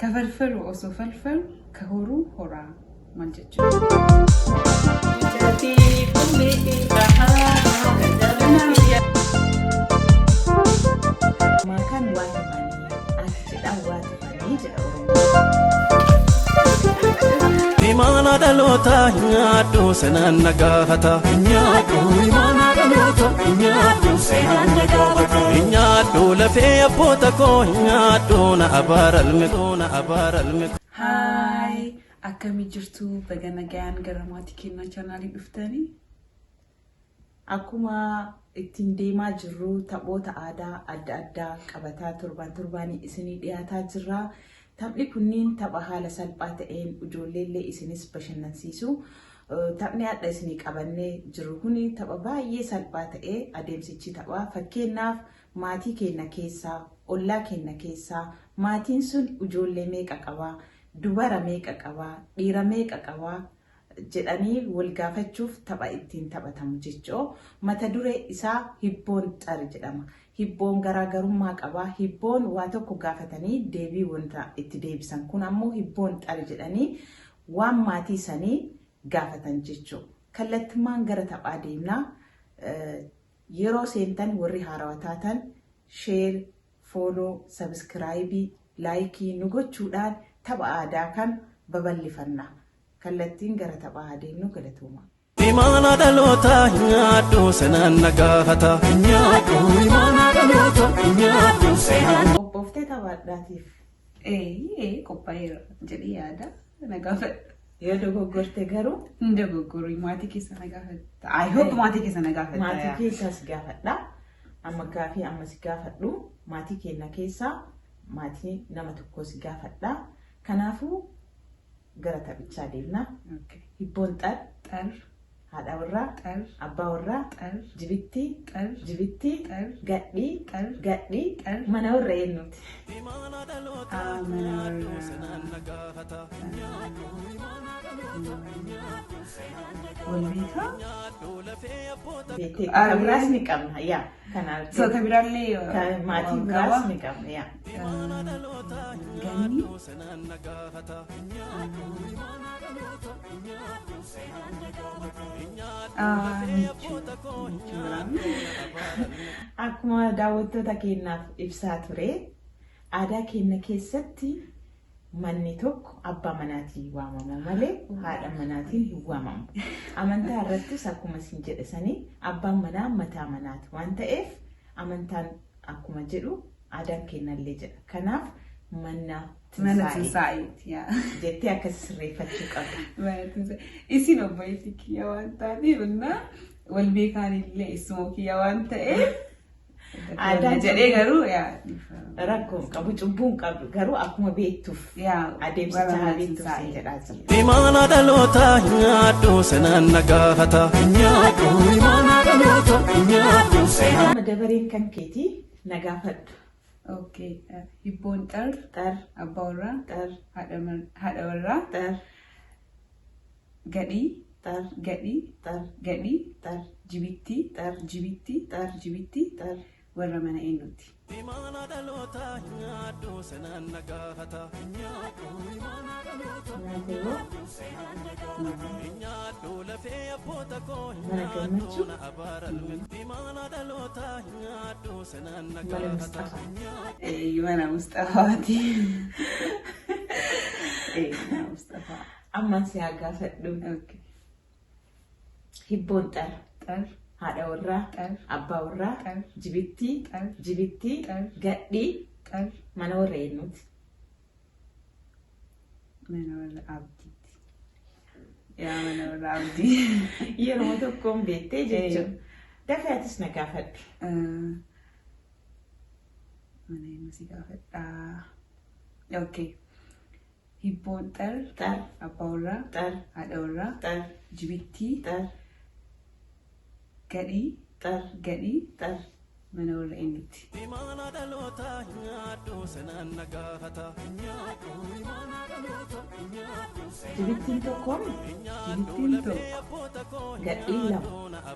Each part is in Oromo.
كفلفل وأصو فلفل كهورو هورا مالجتشو ما كان واتفاني أكتد أو واتفاني إيمانا دلوتا نيادو سنان نغافتا نيادو إيمانا دلوتا نيادو سنان نغافتا نيادو لفي أبوتكو نيادو نأبار المكو هاي أكمي جرتو بغانا جان غراماتي كينا channel دفتاني Akkuma ittiin deemaa jirru taphoota aadaa adda addaa qabataa turbaanii isinii dhiyaataa jirra. Taphni kunniin tapha haala salphaa ta'een ijoolleellee isinis bashannansiisu. Taphni adda isinii qabannee jiru kuni tapha baay'ee salphaa ta'ee adeemsichi tapha. Fakkeenyaaf maatii keenya keessaa, ollaa keenya keessaa maatiin sun ijoollee meeqa qabaa, dubara meeqa qabaa, dhiira meeqa qabaa jedhanii wal gaafachuuf tapha ittiin taphatamu jechoo. Mata duree isaa hibboon xari jedhama. Hibboon garaagarummaa qabaa. Hibboon waa tokko gaafatanii deebii wanta itti deebisan kun ammoo hibboon xari jedhanii waan maatii sanii gaafatan jechoo. Kallattimaan gara taphaa deemnaa. Yeroo seentan warri haarawaa taatan share, follow, subscribe, like nu gochuudhaan tapha aadaa kan babal'ifanna. kallattiin gara taphaa adeemnu galatooma. إيمانا دلوتا نيادو سنان نغافتا نيادو إيمانا دلوتا نيادو سنان Qophoftee taphaadhaatiif qophaa'eera jedhee yaada nagaafadha. yoo dogoggorte garuu Hin dogoggoru maatii keessa nagaafadha. I hope maatii keessa nagaafadha. maatii keessaas gaafadha. Amma gaafii amma si gaafadhu maatii keenya keessaa maatii nama tokko si gaafadha. Kanaafuu gara taphichaa deemna. Hibboon xar haadha warraa xar abbaa warraa xar jibitti xar jibitti xar gadhii xar gadhii xar mana warra eenyuti. walbeekaa Beektee kan biraas ni qabna yaa kanaaf so kan biraallee maatii biraas ni qabna yaa. ganni Akkuma daawwattoota keenyaaf ibsaa ture aadaa keenya keessatti manni tokko abbaa manaatiin waamama malee haadha manaatiin hin waamamu. Amantaa irrattis akkuma isin jedhanii abbaan manaa mataa manaati waan ta'eef amantaan akkuma jedhu aadaan keenyallee jedha. Kanaaf mana tinsaa'eeti jettee akkas sirreeffachuu qabda. isin obboleetti kiyya waan taateef walbeekaanillee isuma kiyya waan ta'eef Aadaan jedhee garuu rakkoon qabu cubbuun qabu garuu akkuma beektuuf adeemsicha haa beektuuf siin jedhaa jira. إيمانا دلوتا نيادو سنان نغافتا نيادو إيمانا دلوتا نيادو سنان Amma dabareen kan keetii nagaafadhu. Okay, hibboon xar Xar abbaa warraa xar haadha warraa xar gadhii xar gadhii xar gadhii xar jibittii xar jibittii xar jibittii xar warra mana eenyuti. إيمانا دلوتا نيادو سنان نغافتا نيادو إيمانا دلوتا نيادو لفي أبوتكو mana gammachuu نأبار المكو إيمانا دلوتا نيادو سنان mana نغافتا Mustafaa. Mana Mustafaati. Mana Mustafaa. Ammaan si haa gaafadhu. Okay. Hibboon xar Xar haadha warraa xar abbaa warraa xar jibittii xar jibittii xar gadhii xar mana warra eenyuti. mana warra abdiiti. Yaa mana warra abdii. Yeroo tokkoon beektee jechuudha. Dafee atis na gaafadhu. Mana eenyu si gaafadhaa. Okay. Hibboon xar Xar abbaa warraa xar haadha warraa xar jibittii xar gadhii xar gadhii xar mana warra eenyuti. Imana dhalootaa nyaadhu sanaan nagaafata. Jibittiin tokkoon Jibittiin tokko gadhiin lama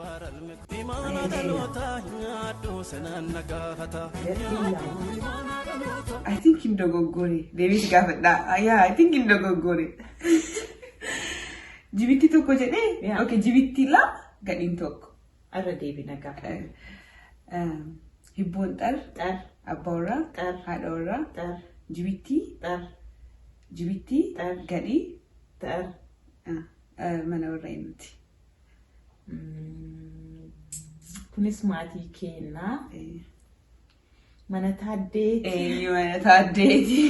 Imaana dhalootaa nyaadhu sanaan nagaafata. I think hin dogoggore. Deebii gaafadha. Yeah, I think hin dogoggore. Jibitti tokko jedhee? Yeah. Okay, jibitti la gadhiin tokko. Arra deebii nagaa. Hibboon xar, Xar, abbaa warraa, xar, haadha warraa, xar, jibitti, xar, xar, gadhii, xar. mana warraa nuti. Kunis maatii keenyaa. Mana taaddeeti. Mana taaddeeti.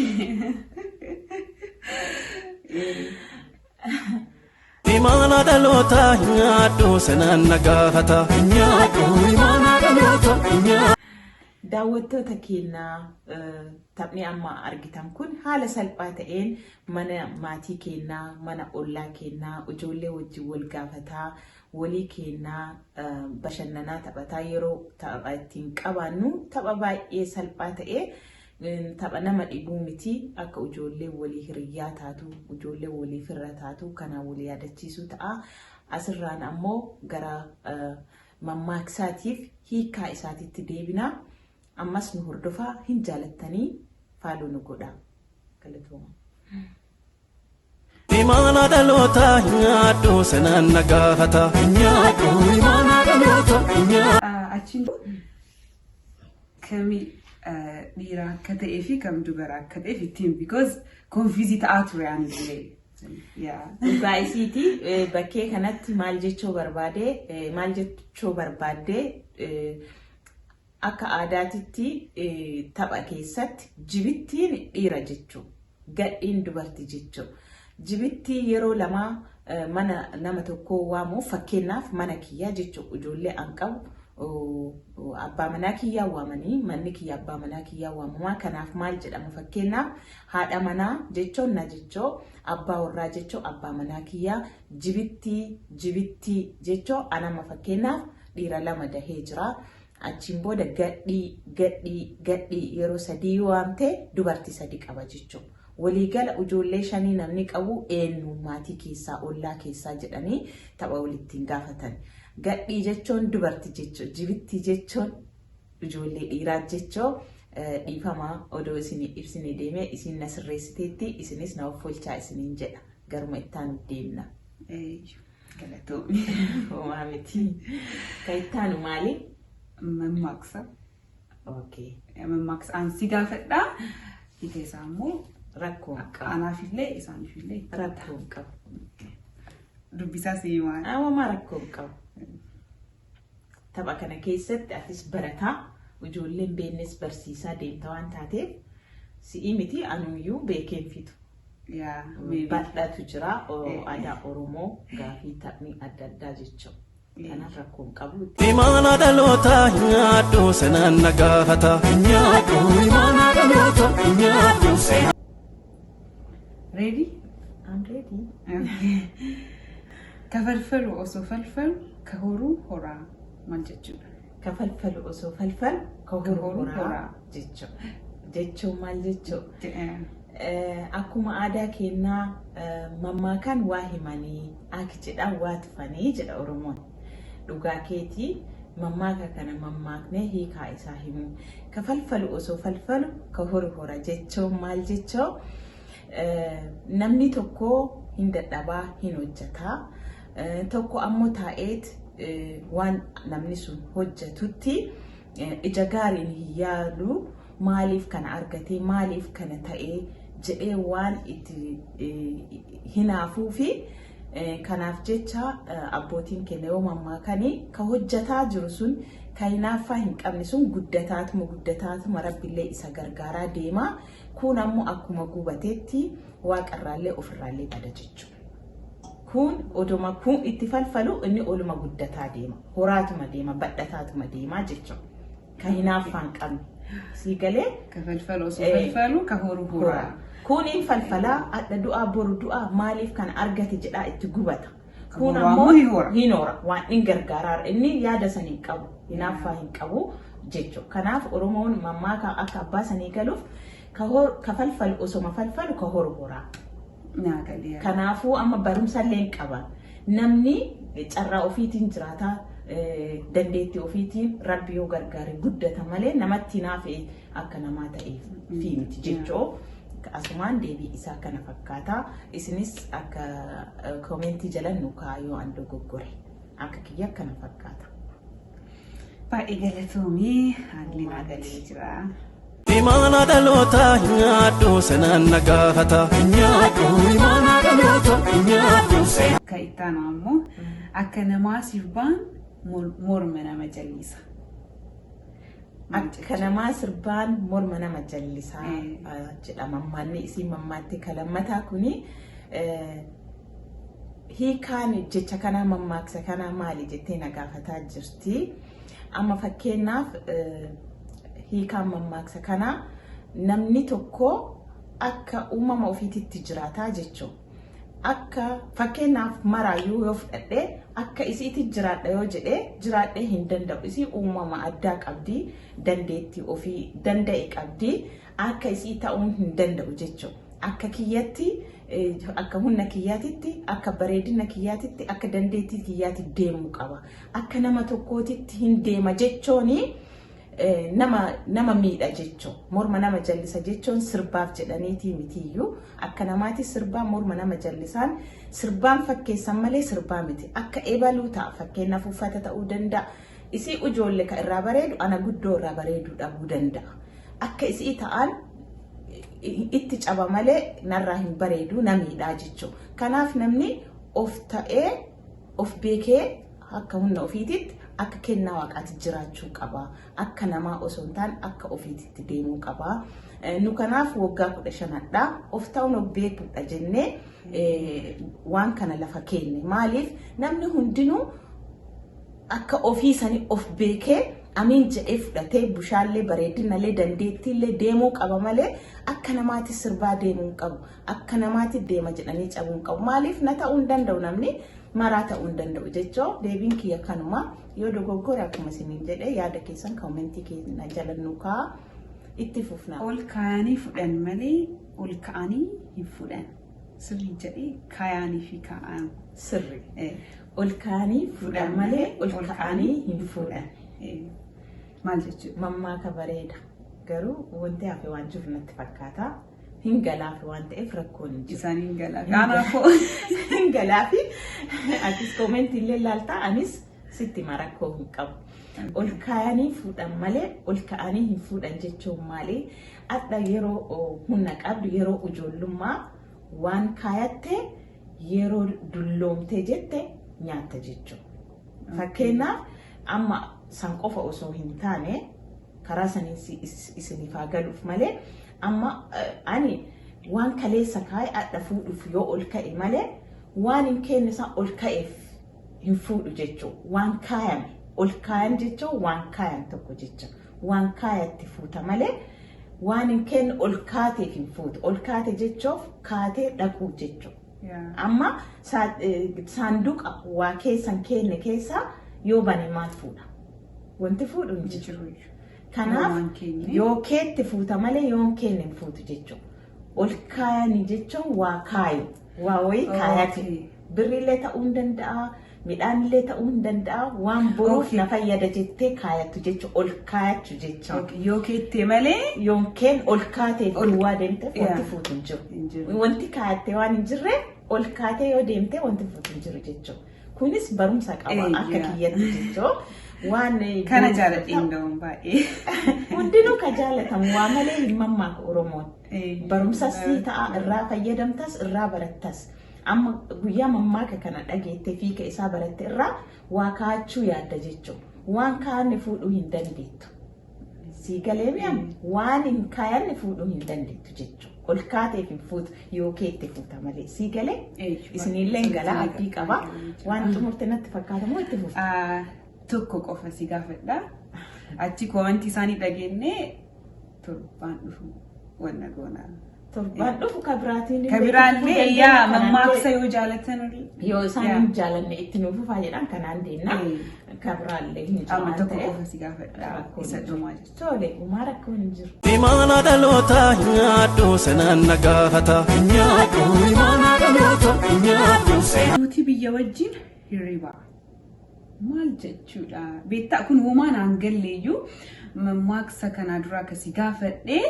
Imaana dhalootaa nyaadhu sanaan nagaafata. Nyaadhu imaana dhalootaa nyaadhu. Daawwattoota keenyaa taphni amma argitan kun haala salphaa ta'een mana maatii keenyaa, mana ollaa keenyaa, ijoollee wajjin wal gaafataa, walii keenyaa bashannanaa taphataa yeroo tapha ittiin qabaannu tapha baay'ee salphaa ta'ee tapha nama dhibuu miti akka ijoollee walii hiriyyaa taatu, ijoollee walii firra taatu kanaan walii yaadachiisuu ta'a. Asirraan ammoo gara mammaaksaatiif hiikaa isaatiitti deebinaa. Ammas nu hordofaa hin jaalattanii faaloo nu godhaa. Galatooma. Imaana dhalootaa nyaadhu sanaan nagaafata. Nyaadhu imaana dhalootaa nyaadhu. Achiin kami dhiira akka ta'ee fi kam dubara akka ta'eef ittiin because konfiizii ta'aa ture ani illee. Dhugaa isiiti bakkee kanatti maal jechuu barbaadde akka aadaatitti tapha keessatti jibittiin dhiira jechuu, gadhiin dubartii jechuu. Jibittii yeroo lama mana nama tokkoo waamu fakkeenyaaf mana kiyyaa jechuu ijoollee an qabu abbaa manaa kiyyaa waamanii manni kiyya abbaa manaa kiyyaa waamamaa kanaaf maal jedhamu fakkeenyaaf haadha manaa jechuun na jechuu abbaa warraa jechuu abbaa manaa kiyyaa jibittii jechuu anama fakkeenyaaf dhiira lama dahee jira. Achiin booda gadhii yeroo sadii waamte dubartii sadii qaba jechuudha. Waliigala ijoollee shanii namni qabu eenyu maatii keessaa ollaa keessaa jedhanii tapha walittiin gaafatan. Gadhii jechuun dubartii jechuudha. Jibittii jechuun ijoollee dhiiraa jechuudha. Dhiifamaa odoo isin ibsine deemee isin na sirreessiteetti isinis na offolchaa isiniin jedha. Garuma ittaan deemna. Galatoomii. Homaa miti. Kan ittaanu maali? Mammaaksa. Okay. Mammaaksa ansi gaafadhaa. Hiika isaa immoo Rakkoo qaba. anaafillee isaaniifillee Rakkoo qaba. dubbisaa sii maal? Amma rakkoo qaba. Tapha kana keessatti atis barataa ijoolleen beennes barsiisaa deemta waan taateef si'i miti anuyyuu beekeen fitu. Badhaatu jira aadaa Oromoo gaafii taphni adda addaa jechuudha. Kanaaf rakkoon qabu. Imaana dhalootaa nyaadhu sanaan nagaafata. Nyaadhu imaana dhalootaa nyaadhu. Ready? I'm ready. Kafalfalu osoo falfalu ka horuu horaa maal jechuudha? Kafalfalu osoo falfalu ka horuu horaa jechuudha. Jechuun maal jechuudha? Akkuma aadaa keenyaa mammaakaan waa himanii aki jedhaan waa tufanii jedha Oromoon. Dhugaa keetii mammaaka kana mammaaknee hiikaa isaa himu. Kafalfalu osoo falfalu ka horuu horaa jechuun maal jechuudha? Namni tokko hin dadhabaa hin hojjetaa. Tokko ammoo taa'eet waan namni sun hojjetutti ija gaariin hin yaadu maaliif kana argatee maaliif kana ta'ee jedhee waan itti hinaafuu fi kanaaf jecha abbootiin keenya yoo mammaakanii ka hojjetaa jiru sun ka hinaaffaa hin qabne sun guddataatuma rabbillee isa gargaaraa deema. Kun ammoo akkuma gubateetti waaqarraallee ofirraallee bada jechuudha. Kun oduma kun itti falfalu inni oluma guddataa deema. Horaatuma deema, badhataatuma deema jechuudha. Ka hinaaffaa hin qabne. Siigalee Kafalfalu osoo falfalu ka horuu horaa. Kuniin falfalaa adda du'aa boru du'aa maaliif kana argate jedhaa itti gubata. Kun Ammoo ammoo hin hinoora waan inni gargaaraa inni yaada san hin qabu hinaaffaa hin qabu jechuudha. Kanaaf Oromoon mammaaka akka abbaa sanii galuuf kafalfalu osoma falfalu ka horuu horaa. Kanaafuu amma barumsallee hin qaban. Namni carraa ofiitiin jiraataa dandeettii ofiitiin rabbi yoo gargaare guddata malee namatti naafee akka namaa ta'eef fi miti jechoo asumaan deebii isaa kana fakkaata isinis akka koomentii jalan nu kaayoo an dogoggore akka kiyya kana fakkaata. Baay'ee galatoomii haalli naagalee jira. Imana dalota nyaadhu sanaan nagaafata nyaadhu imana dalota nyaadhu se. Akka ittaanu ammoo akka namaa sirbaan morma nama jallisa. Akka namaa sirbaan morma nama jallisaa jedhama mammaanni isii mammaatti kalammataa kuni hiikaan jecha kana mammaaksa kana maali jettee nagaafataa jirti. Amma fakkeenyaaf hiikaan mammaaksa kana namni tokko akka uumama ofiititti jiraataa jechuun akka fakkeenyaaf maraayyuu yoo fudhadhee akka isiitti jiraadha yoo jedhee jiraadhee hin danda'u isii uumama addaa qabdi dandeettii ofii danda'e qabdi akka isii ta'uun hin danda'u jechuun akka kiyyatti akka humna kiyyaatitti akka bareedina kiyyaatitti akka dandeettii kiyyaatitti deemuu qaba akka nama tokkootitti hin deema jechooni. Nama miidha jechuun morma nama jallisa jechuun sirbaaf jedhaniitii mitiyyuu akka namaatti sirbaa morma nama jallisaan sirbaan fakkeessan malee sirbaa miti akka eebaluu ta'a fakkeenyaaf uffata ta'uu danda'a isii ijoollee ka irraa bareedu ana guddoo irraa bareeduu dhabuu danda'a akka isii ta'an itti caba malee narraa hin bareedu na miidhaa jechuun kanaaf namni of ta'ee of beekee akka humna ofiititti akka kennaa waaqaatti jiraachuu qaba akka namaa osoo hin taane akka ofiititti deemuu qaba nu kanaaf waggaa 15dha of ta'uun of beekuudha jennee waan kana lafa kenne maaliif namni hundinuu akka ofii sanii of beekee amiin jedhee fudhatee bushaallee bareedinallee dandeettiillee deemuu qaba malee akka namaatti sirbaa deemuu qabu akka namaatti deema jedhanii cabuu qabu maaliif na ta'uu hin danda'u namni maraa ta'uu hin danda'u jechoo deebiin kiyya kanuma yoo dogoggore akkuma isiniin jedhee yaada keessan koomentii keenya jalannuu kaa itti fufna. Ol kaayanii fudhan malee ol ka'anii hin fudhan. Sirrii jedhee kaayanii fi kaa'an. Sirri. Ol kaayanii fudhan malee ol ka'anii hin fudhan. Maal jechuudha? Mammaaka bareeda. Garuu wanti hafe waan jiru natti fakkaata. Hin galaafi waan ta'eef rakkoon hin jiru. Isaan hin galaafi. Anaafoo. Hin galaafi. Atis koomentii illee laaltaa anis sitti rakkoo hin qabu. Ol kaayanii fudhan malee ol ka'anii hin fudhan jechuun maali? Adda yeroo humna qabdu yeroo ijoollummaa waan kaayatte yeroo dulloomtee jette nyaatta jechuudha. Fakkeenyaaf amma san qofa osoo hin taane karaa sanii isiniif haa galuuf malee amma ani waan kaleessa kaa'e adda fuudhuuf yoo ol ka'e malee waan hin kenne san ol ka'eef hin fuudhu jechuudha. Waan kaayame ol kaayan jechuun waan kaayan tokko jechuudha. Waan kaayatti fuuta malee waan hin kenne ol kaateef hin fuutu. Ol kaate jechuuf kaatee dhaquu jechuudha. Amma saanduqa waa keessan kenne keessa yoo bane maal fuudha? Wanti fuudhu hin jiru. Kanaaf yoo keetti fuuta malee yoo kenne hin fuutu jechuudha. Ol kaayanii jechuun waa kaayu. Waa wayii kaayate. Birrillee ta'uu hin danda'a. Midhaanillee ta'uu hin danda'a. Waan boruuf na fayyada jettee kaayattu jechuudha. Ol kaayachuu jechuudha. Yoo keettee malee yoo keen ol kaateef duwwaa deemte wanti fuutu hin jiru. Wanti kaayattee waan hin jirreef ol kaatee yoo deemte wanti fuutu hin jiru jechuudha. Kunis barumsa qaba akka kiyyatti jechuudha. Waan kana jaaladhiin da'uun baay'ee. Hundinuu ka jaalatamu waa malee hin mammaaka Oromoon. Barumsas ta'a irraa fayyadamtas irraa barattas. Amma guyyaa mammaaka kana dhageettee fiika isaa baratte irraa waa kaachuu yaadda jechuudha. Waan kaanne fuudhuu hin dandeettu. Sii galee mi'am waan hin kaayanne fuudhuu hin dandeettu jechuudha. Ol kaateef hin fuutu yoo keetti fuuta malee. Sii galee isinillee galaa abdii qaba. Waan xumurte natti fakkaata moo itti fuuta? Tokko qofa si gaafadha. Achi koomentii isaanii dhageenyee torbaan dhufu wanna goona. Torbaan dhufu kabiraallee yaa mammaaksa yoo jaalatan yoo isaan jaalanne itti nuuf fayyadaan kanaan deemna. Kabiraallee hin jaalatan. Amma tokko qofa si gaafadha. Isa dhumaa jechuudha. Tole uumaa rakkoo hin jiru. Imana dhaloota nyaadhu sanaan nagaafata nyaadhu imana dhaloota nyaadhu. Nuti biyya wajjin hirribaa. Maal jechuudha? Beektaa kun uumaan aangalleeyyuu mammaaksa kana dura akkasii gaafadhee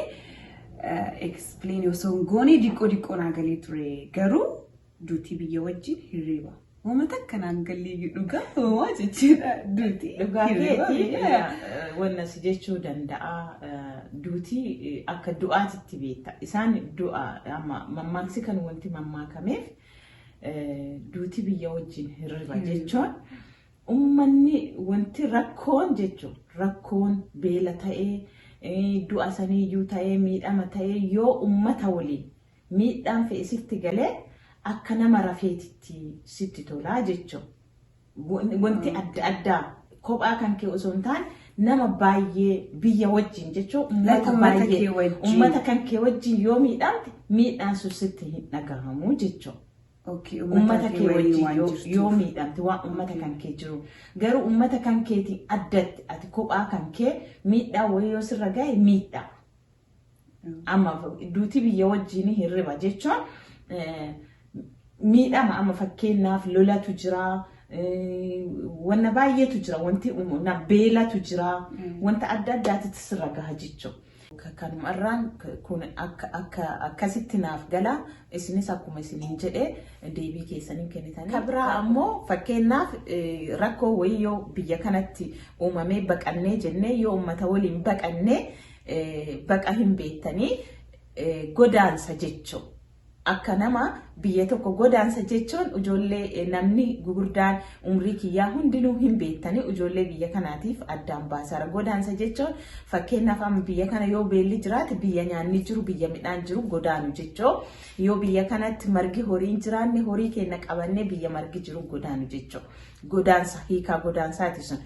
explain osoo hin goone diqqoo naagalee ture. Garuu duutii biyya wajjin hirriba. Uummata akkanaan galleeyyuu dhugaa uumaa jechuudha duutii. Dhugaa keetii wanna si jechuu danda'a duutii akka du'aatitti beekta. Isaan du'a amma mammaaksi kan wanti mammaakameef duutii biyya wajjin hirriba jechuun ummanni wanti rakkoon jechuun rakkoon beela ta'ee du'a saniiyyuu ta'ee miidhama ta'ee yoo ummata waliin miidhaan fe'isitti galee akka nama rafeetitti sitti tolaa jechuun wanti adda addaa kophaa kan kee osoo hin taane nama baay'ee biyya wajjin jechuun ummata kan kee wajjin yoo miidhamte miidhaan sun sitti hin dhagahamu jechuun. Ummata kee wajjin yoo miidhamte waan ummata kan kee jiru garuu ummata kan keetiin addatti ati kophaa kan kee miidhaa wayii yoo sirra gahe miidhaa. Amma duutii biyya wajjin hirriba jechuun miidhama amma fakkeenyaaf lolatu jira wanna baay'eetu jira wanti beelatu jira wanta adda addaatitti sirra gaha jechuudha. Kanumarraan kun akkasitti naaf gala isinis akkuma isiniin jedhee deebii keessaniin kennitanii. Kabira ammoo fakkeenyaaf rakkoo wayii yoo biyya kanatti uumamee baqannee jennee yoo uummata waliin baqannee baqa hin beektanii godaansa jechuudha. Akka nama biyya tokko godaansa jechuun ijoollee namni gurguddaan umrii kiyyaa hundinuu hin beektanii ijoollee biyya kanaatiif addaan baasara. Godaansa jechuun fakkeenyaaf amma biyya kana yoo beelli jiraate biyya nyaanni jiru biyya midhaan jiru godaanu jechuun yoo biyya kanatti margi horii hin jiraanne horii keenya qabannee biyya margi jiru godaanu jechuun godaansa hiikaa godaansaati sun.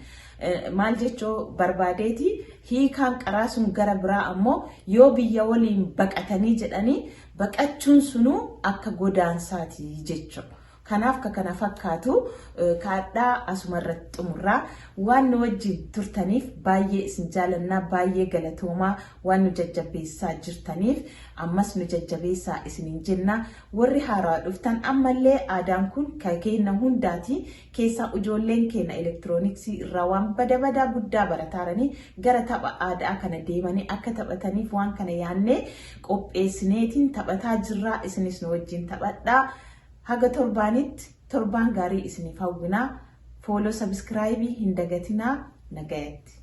Maal jechoo barbaadeeti hiikaan qaraa sun gara biraa ammoo yoo biyya waliin baqatanii jedhanii baqachuun sunuu akka godaansaati jechuudha. Kanaaf kana fakkaatu kaadhaa asumarratti xumurraa waan nu wajjin turtaniif baay'ee isin jaalannaa baay'ee galatoomaa waan nu jajjabeessaa jirtaniif ammas nu jajjabeessaa isiniin jenna. Warri haaraa dhuftan ammallee aadaan kun keenya hundaati keessaa ijoolleen keenya elektirooniksii irraa waan badaa guddaa barataaranii gara tapha aadaa kana deemanii akka taphataniif waan kana yaannee qopheessineetiin taphataa jirraa isinis nu wajjin taphadhaa. Haga torbaanitti torbaan gaarii isiniif hawwinaa follow subscribe hin dagatinaa nagayatti.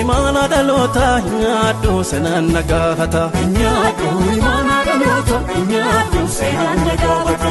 Imaana dhaloota nyaadhu seenaan nagaafata. Nyaadhu imaana dhaloota nyaadhu seenaan nagaafata.